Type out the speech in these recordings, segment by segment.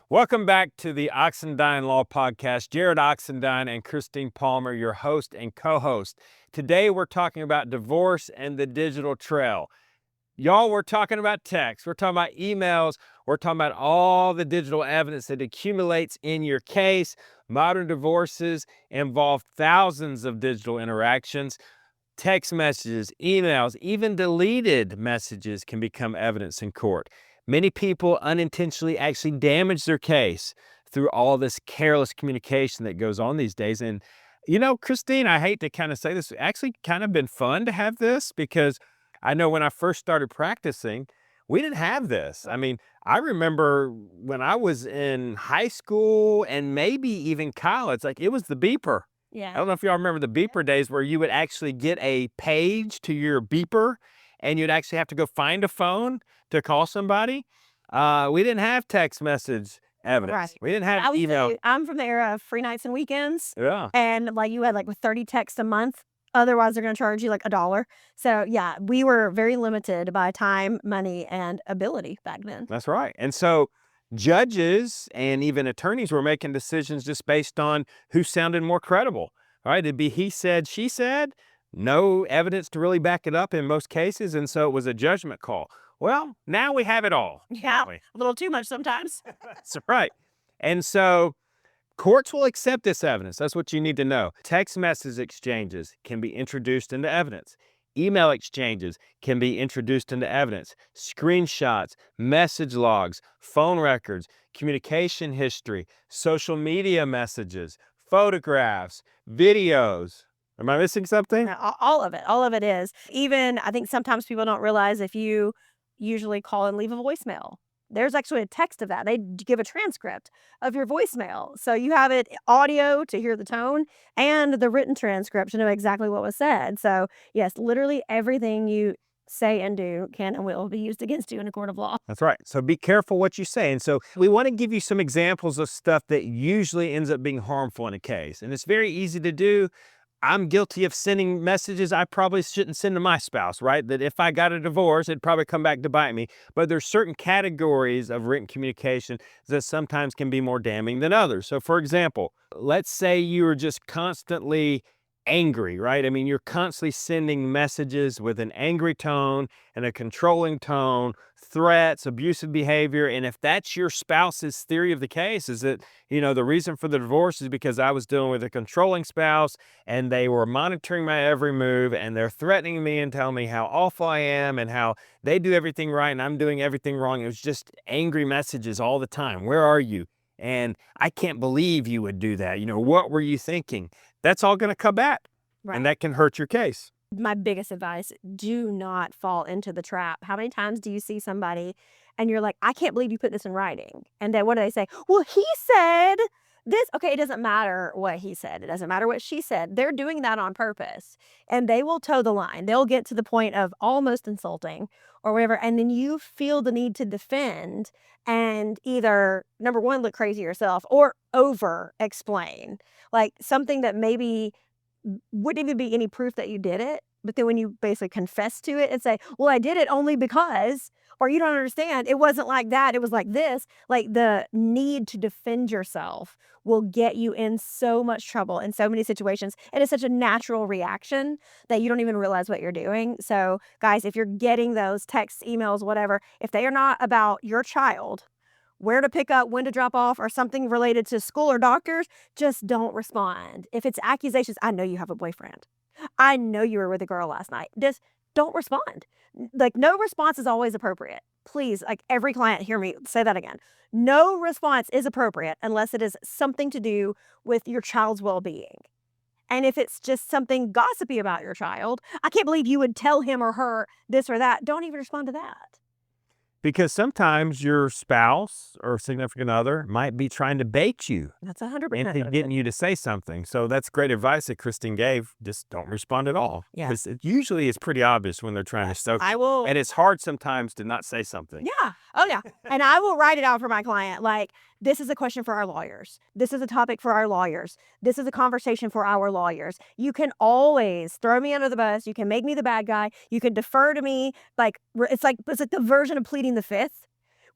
Welcome back to the Oxendine Law Podcast. Jarrod Oxendine and Christine Palmer, your host and co-host. Today we're talking about divorce and the digital trail. Y'all, we're talking about text, we're talking about emails, we're talking about all the digital evidence that accumulates in your case. Modern divorces involve thousands of digital interactions. Text messages, emails, even deleted messages can become evidence in court. Many people unintentionally actually damage their case through all this careless communication that goes on these days. And, Christine, I hate to kind of say this, it's actually kind of been fun to have this because I know when I first started practicing, we didn't have this. I mean, I remember when I was in high school and maybe even college, like it was the beeper. Yeah. I don't know if y'all remember the beeper days where you would actually get a page to your beeper and you'd actually have to go find a phone to call somebody. We didn't have text message evidence. Right. We didn't have email. I'm from the era of free nights and weekends. Yeah. And you had 30 texts a month. Otherwise, they're going to charge you $1. So, yeah, we were very limited by time, money, and ability back then. That's right. And so judges and even attorneys were making decisions just based on who sounded more credible. All right. It'd be he said, she said, no evidence to really back it up in most cases. And so it was a judgment call. Well, now we have it all. Yeah, a little too much sometimes. That's right. And so courts will accept this evidence. That's what you need to know. Text message exchanges can be introduced into evidence. Email exchanges can be introduced into evidence. Screenshots, message logs, phone records, communication history, social media messages, photographs, videos. Am I missing something? All of it is. Even, I think sometimes people don't realize if you usually call and leave a voicemail, there's actually a text of that. They give a transcript of your voicemail. So you have it audio to hear the tone and the written transcript to know exactly what was said. So yes, literally everything you say and do can and will be used against you in a court of law. That's right. So be careful what you say. And so we want to give you some examples of stuff that usually ends up being harmful in a case. And it's very easy to do. I'm guilty of sending messages I probably shouldn't send to my spouse, right? That if I got a divorce, it'd probably come back to bite me. But there's certain categories of written communication that sometimes can be more damning than others. So for example, let's say you are just constantly angry, right? I mean, you're constantly sending messages with an angry tone and a controlling tone, threats, abusive behavior. And if that's your spouse's theory of the case, is that, the reason for the divorce is because I was dealing with a controlling spouse and they were monitoring my every move and they're threatening me and telling me how awful I am and how they do everything right and I'm doing everything wrong. It was just angry messages all the time. Where are you? And I can't believe you would do that. What were you thinking? That's all going to come back. Right. And that can hurt your case. My biggest advice, do not fall into the trap. How many times do you see somebody and you're like, I can't believe you put this in writing? And then what do they say? Well, he said this. Okay, it doesn't matter what he said. It doesn't matter what she said. They're doing that on purpose. And they will toe the line. They'll get to the point of almost insulting or whatever. And then you feel the need to defend and either, number one, look crazy yourself or over explain. Like something that maybe wouldn't even be any proof that you did it. But then when you basically confess to it and say, well, I did it only because, or you don't understand, it wasn't like that, it was like this, like the need to defend yourself will get you in so much trouble in so many situations. It is such a natural reaction that you don't even realize what you're doing. So guys, if you're getting those texts, emails, whatever, if they are not about your child, where to pick up, when to drop off, or something related to school or doctors, just don't respond. If it's accusations, I know you have a boyfriend. I know you were with a girl last night. Just don't respond. No response is always appropriate. Please, every client, hear me say that again. No response is appropriate unless it is something to do with your child's well-being. And if it's just something gossipy about your child, I can't believe you would tell him or her this or that. Don't even respond to that. Because sometimes your spouse or significant other might be trying to bait you That's 100%. into getting you to say something. So that's great advice that Christine gave. Just don't respond at all. Yeah. Because it usually is pretty obvious when they're trying to stoke you. I will. And it's hard sometimes to not say something. Yeah. Oh, yeah. And I will write it out for my client. This is a question for our lawyers. This is a topic for our lawyers. This is a conversation for our lawyers. You can always throw me under the bus. You can make me the bad guy. You can defer to me. It's like the version of pleading the fifth,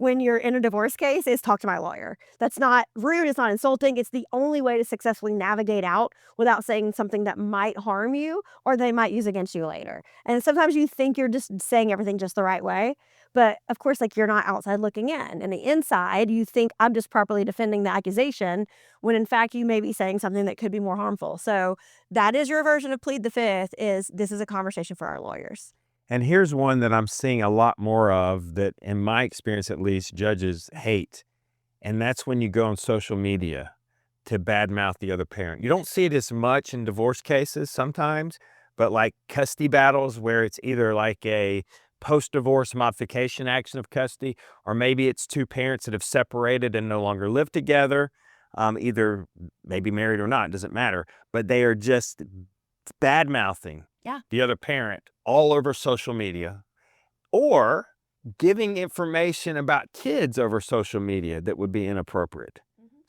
when you're in a divorce case is talk to my lawyer. That's not rude. It's not insulting. It's the only way to successfully navigate out without saying something that might harm you or they might use against you later. And sometimes you think you're just saying everything just the right way. But of course, like, you're not outside looking in. And the inside, you think I'm just properly defending the accusation when in fact you may be saying something that could be more harmful. So that is your version of plead the fifth, is this is a conversation for our lawyers. And here's one that I'm seeing a lot more of that, in my experience at least, judges hate. And that's when you go on social media to badmouth the other parent. You don't see it as much in divorce cases sometimes, but like custody battles where it's either like a post-divorce modification action of custody, or maybe it's two parents that have separated and no longer live together, either maybe married or not, doesn't matter, but they are just bad-mouthing the other parent all over social media, or giving information about kids over social media that would be inappropriate.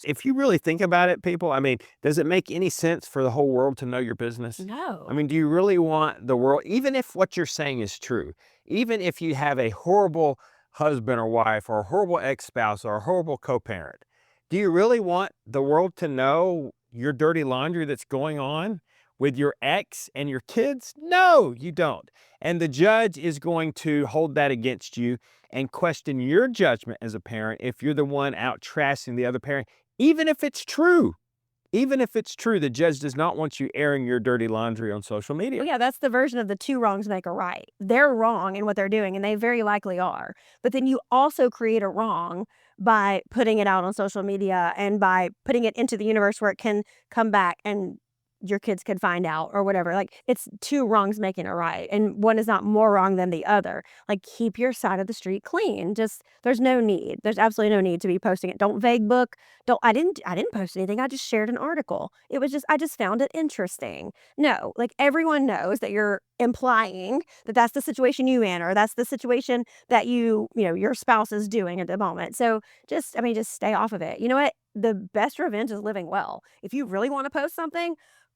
If you really think about it, people, I mean, does it make any sense for the whole world to know your business? No. I mean, do you really want the world, even if what you're saying is true, even if you have a horrible husband or wife or a horrible ex-spouse or a horrible co-parent, do you really want the world to know your dirty laundry that's going on with your ex and your kids? No, you don't. And the judge is going to hold that against you and question your judgment as a parent if you're the one out trashing the other parent, even if it's true. Even if it's true, the judge does not want you airing your dirty laundry on social media. Well, yeah, that's the version of the two wrongs make a right. They're wrong in what they're doing, and they very likely are. But then you also create a wrong by putting it out on social media and by putting it into the universe where it can come back and your kids could find out or whatever. Like, it's two wrongs making a right, and one is not more wrong than the other. Like, keep your side of the street clean. Just, there's no need. There's absolutely no need to be posting it. Don't vague book. I didn't post anything. I just shared an article. It was just, I just found it interesting. No, like, everyone knows that you're implying that that's the situation you in, or that's the situation that your spouse is doing at the moment. So just stay off of it. You know what? The best revenge is living well. If you really want to post something,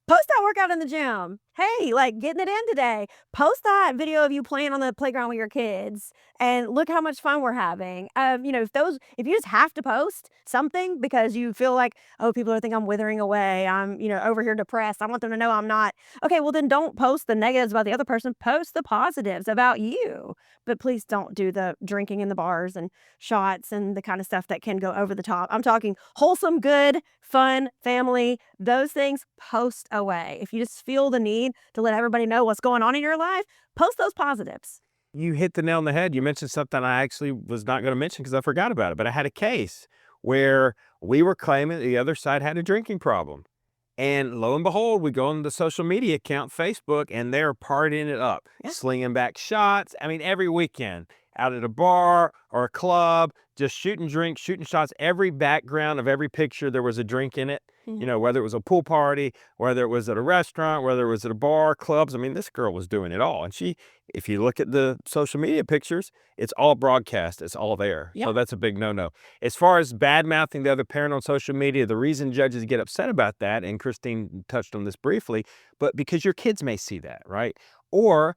post that workout in the gym. Hey, like, getting it in today. Post that video of you playing on the playground with your kids and look how much fun we're having. If you just have to post something because you feel like, oh, people are think I'm withering away, I'm, over here depressed, I want them to know I'm not. Okay, well then don't post the negatives about the other person. Post the positives about you. But please don't do the drinking in the bars and shots and the kind of stuff that can go over the top. I'm talking wholesome, good, fun, family, those things, post away. If you just feel the need to let everybody know what's going on in your life, post those positives. You hit the nail on the head. You mentioned something I actually was not going to mention because I forgot about it, but I had a case where we were claiming the other side had a drinking problem. And lo and behold, we go on the social media account, Facebook, and they're partying it up, slinging back shots. I mean, every weekend out at a bar or a club, just shooting drinks, shooting shots. Every background of every picture, there was a drink in it. Whether it was a pool party, whether it was at a restaurant, whether it was at a bar, clubs. I mean, this girl was doing it all. And if you look at the social media pictures, it's all broadcast. It's all there. So that's a big no-no. As far as bad-mouthing the other parent on social media, the reason judges get upset about that, and Christine touched on this briefly, but because your kids may see that, right? Or,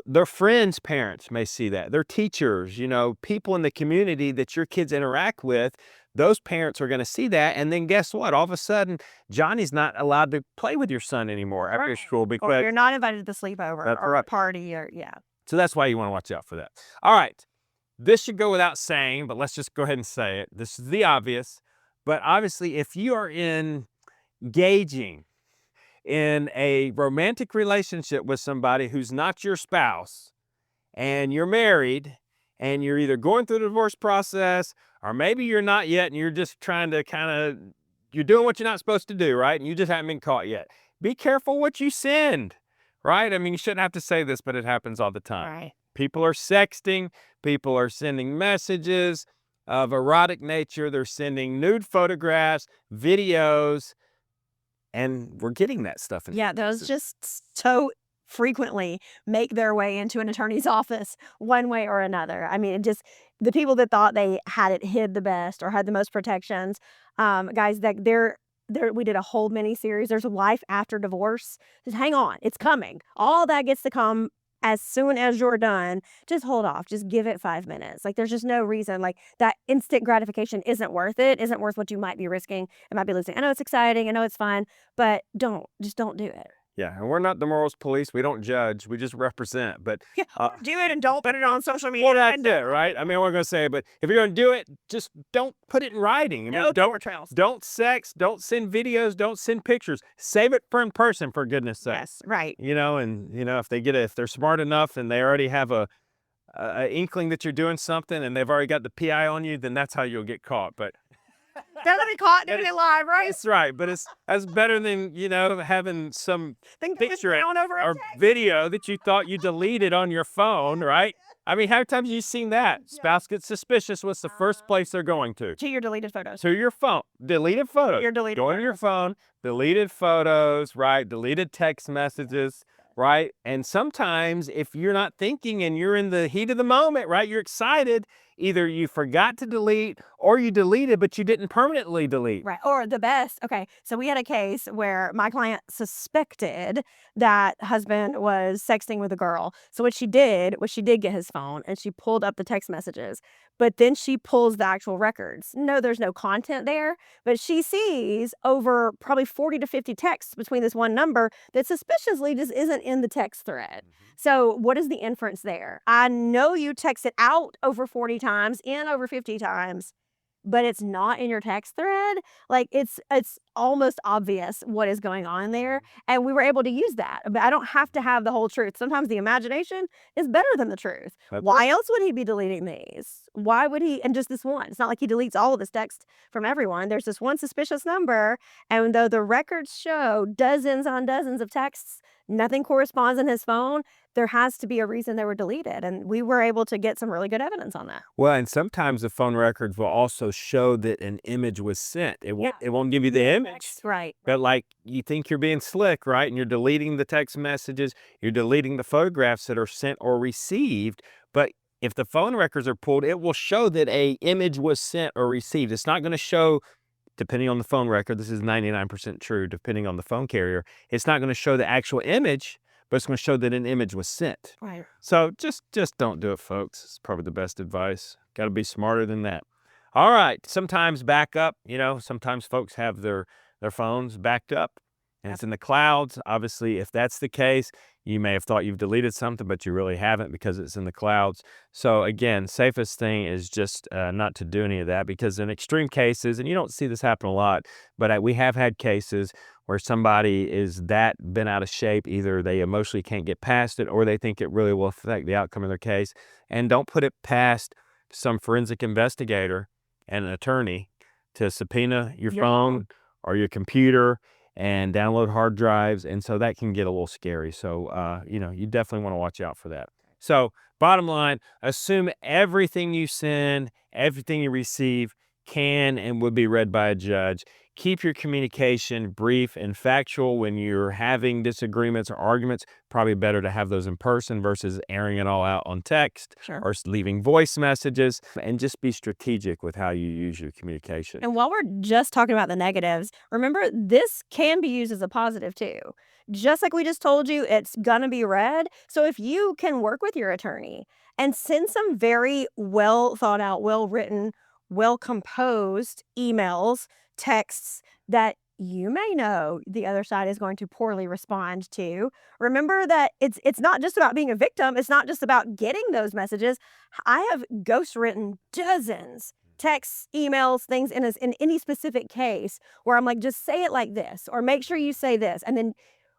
their friends' parents may see that. Their teachers, people in the community that your kids interact with, those parents are going to see that. And then guess what? All of a sudden, Johnny's not allowed to play with your son anymore after school because or you're not invited to the sleepover or party So that's why you want to watch out for that. All right. This should go without saying, but let's just go ahead and say it. This is the obvious. But obviously, if you are engaging in a romantic relationship with somebody who's not your spouse, and you're married, and you're either going through the divorce process, or maybe you're not yet, and you're just trying to you're doing what you're not supposed to do, right? And you just haven't been caught yet. Be careful what you send, right? I mean, you shouldn't have to say this, but it happens all the time. Right. People are sexting. People are sending messages of erotic nature. They're sending nude photographs, videos, and we're getting that stuff. Those just so frequently make their way into an attorney's office one way or another. I mean, the people that thought they had it hid the best or had the most protections, guys, that we did a whole mini series. There's a life after divorce. Just hang on, it's coming. All that gets to come as soon as you're done, just hold off. Just give it 5 minutes. Like, there's just no reason. Like, that instant gratification isn't worth it, isn't worth what you might be risking and might be losing. I know it's exciting. I know it's fun, but just don't do it. Yeah, and we're not the morals police. We don't judge. We just represent. But Yeah, do it and don't put it on social media. well, that's it, right? I mean, we're going to say, but if you're going to do it, just don't put it in writing. I mean, No paper trails. don't sex, don't send videos, don't send pictures. Save it for in person, for goodness sake. Yes, right. If if they're smart enough and they already have a inkling that you're doing something and they've already got the PI on you, then that's how you'll get caught. But They're gonna be caught doing it live, right? that's right. But that's better than, having some Then picture down over a or text. video that you thought you deleted on your phone, right? I mean, how many times have you seen that? Spouse gets suspicious. What's the first place they're going to? To your deleted photos. To your phone. Deleted photos. Your deleted Go into your phone, deleted photos, right? Deleted text messages, right? And sometimes if you're not thinking and you're in the heat of the moment, right? You're excited. Either you forgot to delete or you deleted, but you didn't permanently delete. Right. Or the best. Okay. So we had a case where my client suspected that husband was sexting with a girl. So what she did was she did get his phone and she pulled up the text messages, but then she pulls the actual records. No, there's no content there, but she sees over probably 40 to 50 texts between this one number that suspiciously just isn't in the text thread. So what is the inference there? I know you texted out over 40 times, in over 50 times, but it's not in your text thread. Like, it's almost obvious what is going on there, and we were able to use that. But I don't have to have the whole truth. Sometimes the imagination is better than the truth. That's Why else would he be deleting these? Why would he? And just this one. It's not like he deletes all of his text from everyone. There's this one suspicious number, and though the records show dozens on dozens of texts, nothing corresponds in his phone. There has to be a reason they were deleted, and we were able to get some really good evidence on that. Well, and sometimes the phone records will also show that an image was sent. It won't give you the image. Right. But like, you think you're being slick, right? And you're deleting the text messages, you're deleting the photographs that are sent or received. But if the phone records are pulled, it will show that a image was sent or received. It's not going to show, depending on the phone record, this is 99% true, depending on the phone carrier, it's not going to show the actual image, but it's going to show that an image was sent. Right. So just don't do it, folks. It's probably the best advice. Got to be smarter than that. All right. Sometimes backup, sometimes folks have their phones backed up and it's in the clouds. Obviously, if that's the case, you may have thought you've deleted something, but you really haven't because it's in the clouds. So again, safest thing is just not to do any of that, because in extreme cases, and you don't see this happen a lot, but we have had cases where somebody is that bent out of shape. Either they emotionally can't get past it or they think it really will affect the outcome of their case. And don't put it past some forensic investigator and an attorney to subpoena your phone or your computer and download hard drives. And so that can get a little scary. So, you definitely want to watch out for that. So bottom line, assume everything you send, everything you receive can and would be read by a judge. Keep your communication brief and factual. When you're having disagreements or arguments, probably better to have those in person versus airing it all out on text or leaving voice messages. And just be strategic with how you use your communication. And while we're just talking about the negatives, remember, this can be used as a positive too. Just like we just told you, it's going to be read. So if you can work with your attorney and send some very well thought out, well written, well composed emails, texts that you may know the other side is going to poorly respond to. Remember that it's not just about being a victim. It's not just about getting those messages. I have ghostwritten dozens texts, emails, things in any specific case where I'm like, just say it like this, or make sure you say this, and then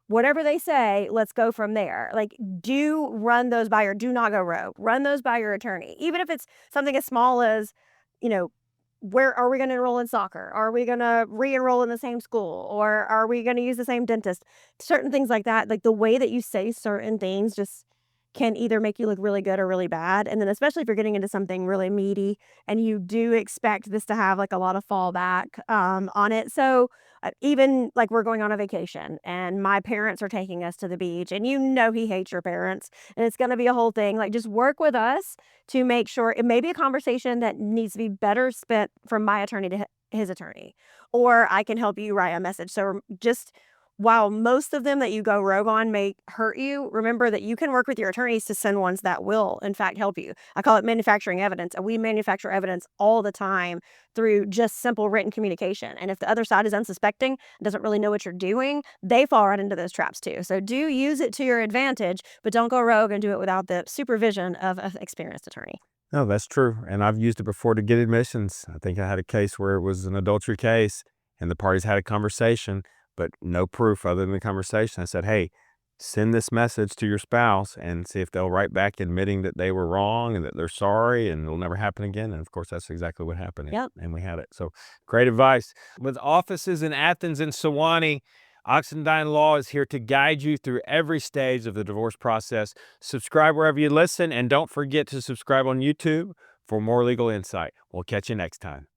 whatever they say, let's go from there. Like, do run those by do not go rogue. Run those by your attorney, even if it's something as small as, where are we going to enroll in soccer? Are we going to re-enroll in the same school? Or are we going to use the same dentist? Certain things like that. Like, the way that you say certain things just can either make you look really good or really bad. And then especially if you're getting into something really meaty and you do expect this to have like a lot of fallback on it. So even like we're going on a vacation and my parents are taking us to the beach, and he hates your parents and it's going to be a whole thing. Like, just work with us to make sure it may be a conversation that needs to be better spent from my attorney to his attorney, or I can help you write a message. So just while most of them that you go rogue on may hurt you, remember that you can work with your attorneys to send ones that will, in fact, help you. I call it manufacturing evidence, and we manufacture evidence all the time through just simple written communication. And if the other side is unsuspecting, doesn't really know what you're doing, they fall right into those traps too. So do use it to your advantage, but don't go rogue and do it without the supervision of an experienced attorney. No, that's true. And I've used it before to get admissions. I think I had a case where it was an adultery case and the parties had a conversation, but no proof other than the conversation. I said, hey, send this message to your spouse and see if they'll write back admitting that they were wrong and that they're sorry and it'll never happen again. And of course, that's exactly what happened. Yep. And we had it. So great advice. With offices in Athens and Sewanee, Oxendine Law is here to guide you through every stage of the divorce process. Subscribe wherever you listen, and don't forget to subscribe on YouTube for more legal insight. We'll catch you next time.